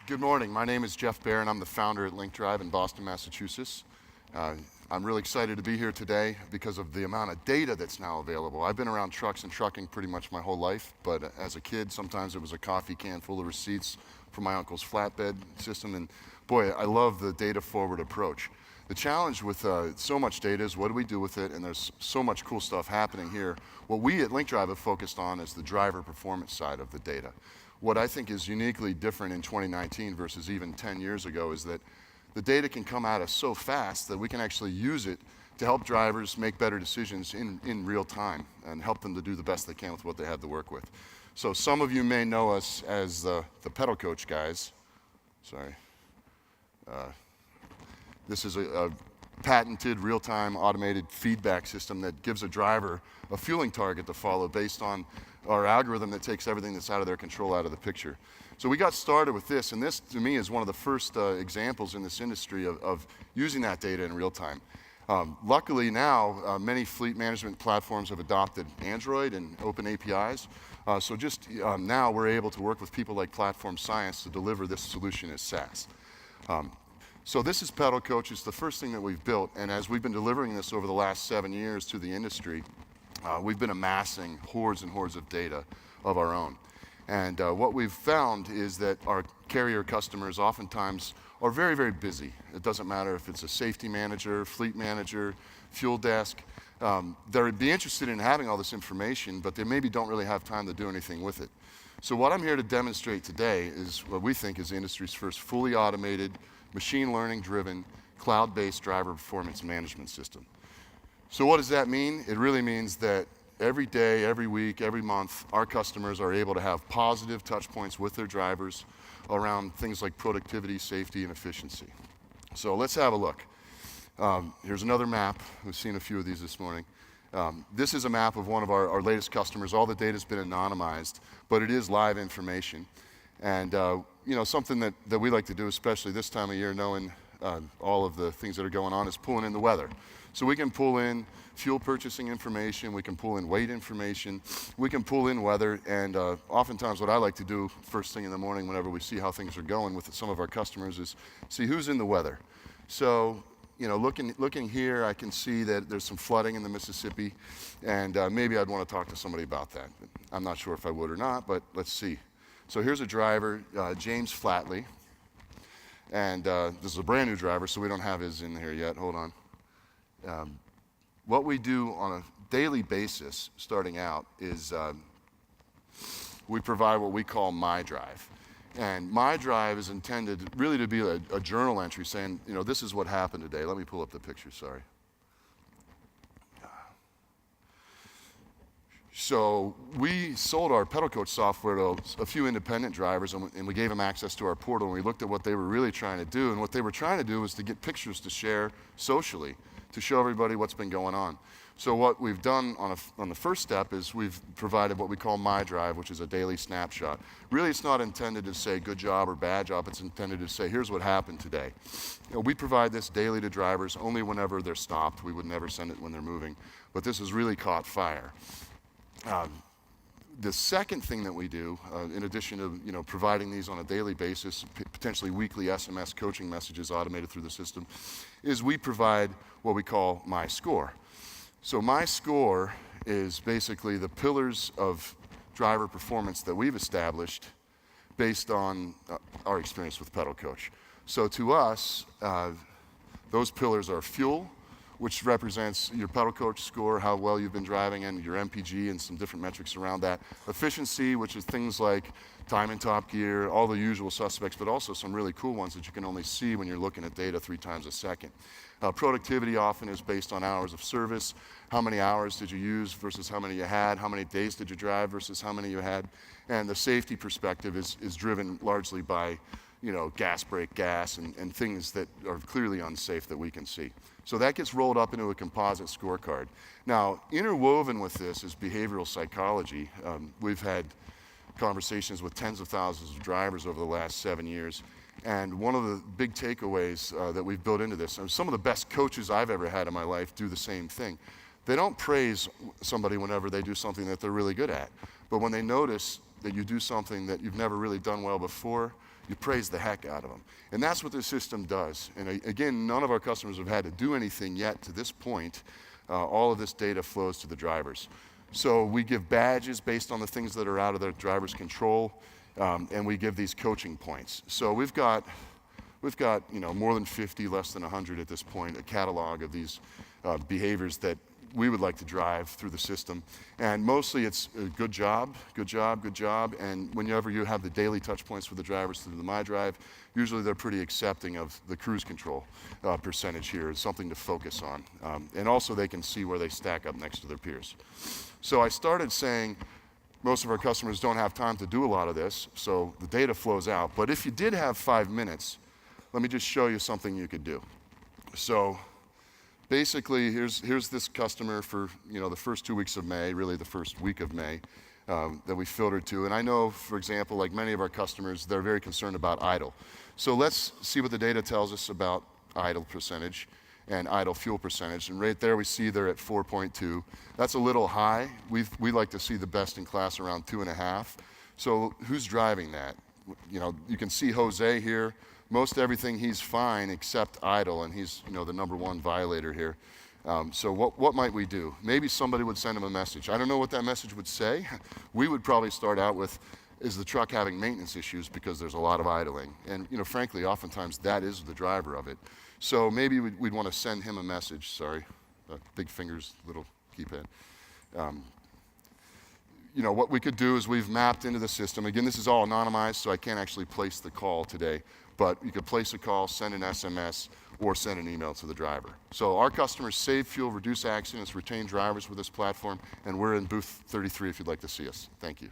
Good morning. My name is Jeff Baer, and I'm the founder at LinkeDrive in Boston, Massachusetts. I'm really excited to be here today because of the amount of data that's now available. I've been around trucks and trucking pretty much my whole life, but as a kid, sometimes it was a coffee can full of receipts from my uncle's flatbed system, and boy, I love the data-forward approach. The challenge with so much data is what do we do with it, and there's so much cool stuff happening here. What we at LinkeDrive have focused on is the driver performance side of the data. What I think is uniquely different in 2019 versus even 10 years ago is that the data can come at us so fast that we can actually use it to help drivers make better decisions in real time and help them to do the best they can with what they have to work with. So some of you may know us as the pedal coach guys. Sorry. This is a patented real-time automated feedback system that gives a driver a fueling target to follow based on our algorithm that takes everything that's out of their control out of the picture. So we got started with this, and this to me is one of the first examples in this industry of using that data in real time. Luckily now, many fleet management platforms have adopted Android and open APIs. So just now we're able to work with people like Platform Science to deliver this solution as SaaS. So this is Pedal Coach. It's the first thing that we've built, and as we've been delivering this over the last 7 years to the industry, we've been amassing hordes and hordes of data of our own. And what we've found is that our carrier customers oftentimes are very, very busy. It doesn't matter if it's a safety manager, fleet manager, fuel desk. They'd be interested in having all this information, but they maybe don't really have time to do anything with it. So what I'm here to demonstrate today is what we think is the industry's first fully automated, machine learning driven, cloud-based driver performance management system. So what does that mean? It really means that every day, every week, every month, our customers are able to have positive touch points with their drivers around things like productivity, safety, and efficiency. So let's have a look. Here's another map. We've seen a few of these this morning. This is a map of one of our latest customers. All the data's been anonymized, but it is live information. And you know, something that we like to do, especially this time of year, knowing all of the things that are going on, is pulling in the weather. So we can pull in fuel purchasing information, we can pull in weight information, we can pull in weather, and oftentimes what I like to do first thing in the morning whenever we see how things are going with some of our customers is see who's in the weather. So, you know, looking here, I can see that there's some flooding in the Mississippi, and maybe I'd want to talk to somebody about that. I'm not sure if I would or not, but let's see. So here's a driver, James Flatley, and this is a brand new driver, so we don't have his in here yet. Hold on. What we do on a daily basis, starting out, is we provide what we call My Drive. And My Drive is intended really to be a journal entry saying, you know, this is what happened today. Let me pull up the picture, sorry. So we sold our Pedal Coach software to a few independent drivers, and we gave them access to our portal, and we looked at what they were really trying to do. And what they were trying to do was to get pictures to share socially, to show everybody what's been going on. So what we've done on the first step is we've provided what we call My Drive, which is a daily snapshot. Really, it's not intended to say good job or bad job. It's intended to say, here's what happened today. You know, we provide this daily to drivers only whenever they're stopped. We would never send it when they're moving. But this has really caught fire. The second thing that we do, in addition to providing these on a daily basis, potentially weekly SMS coaching messages automated through the system, is we provide what we call My Score. So My Score is basically the pillars of driver performance that we've established based on our experience with Pedal Coach. So to us, those pillars are fuel, which represents your Pedal Coach score, how well you've been driving, and your MPG and some different metrics around that. Efficiency, which is things like time in top gear, all the usual suspects, but also some really cool ones that you can only see when you're looking at data 3 times a second. Productivity often is based on hours of service. How many hours did you use versus how many you had? How many days did you drive versus how many you had? And the safety perspective is driven largely by gas, brake, gas, and things that are clearly unsafe that we can see. So that gets rolled up into a composite scorecard. Now, interwoven with this is behavioral psychology. We've had conversations with tens of thousands of drivers over the last 7 years. And one of the big takeaways that we've built into this, and some of the best coaches I've ever had in my life do the same thing. They don't praise somebody whenever they do something that they're really good at. But when they notice that you do something that you've never really done well before, you praise the heck out of them. And that's what this system does. And again, none of our customers have had to do anything yet to this point. All of this data flows to the drivers. So we give badges based on the things that are out of their driver's control, and we give these coaching points. So we've got more than 50, less than 100 at this point, a catalog of these behaviors that we would like to drive through the system. And mostly it's a good job, good job, good job. And whenever you have the daily touch points with the drivers through the MyDrive, usually they're pretty accepting of the cruise control percentage here. It's something to focus on. And also they can see where they stack up next to their peers. So I started saying most of our customers don't have time to do a lot of this, so the data flows out. But if you did have 5 minutes, let me just show you something you could do. So basically, here's this customer for the first 2 weeks of May, really the first week of May, that we filtered to. And I know, for example, like many of our customers, they're very concerned about idle. So let's see what the data tells us about idle percentage and idle fuel percentage. And right there we see they're at 4.2. That's a little high. We like to see the best in class around 2.5. So who's driving that? You can see Jose here. Most everything he's fine except idle, and he's the #1 violator here. So what might we do? Maybe somebody would send him a message. I don't know what that message would say. We would probably start out with, is the truck having maintenance issues because there's a lot of idling? And frankly, oftentimes that is the driver of it. So maybe we'd want to send him a message. Sorry, big fingers, little keypad. What we could do is we've mapped into the system. Again, this is all anonymized, so I can't actually place the call today. But you could place a call, send an SMS, or send an email to the driver. So our customers save fuel, reduce accidents, retain drivers with this platform, and we're in booth 33 if you'd like to see us. Thank you.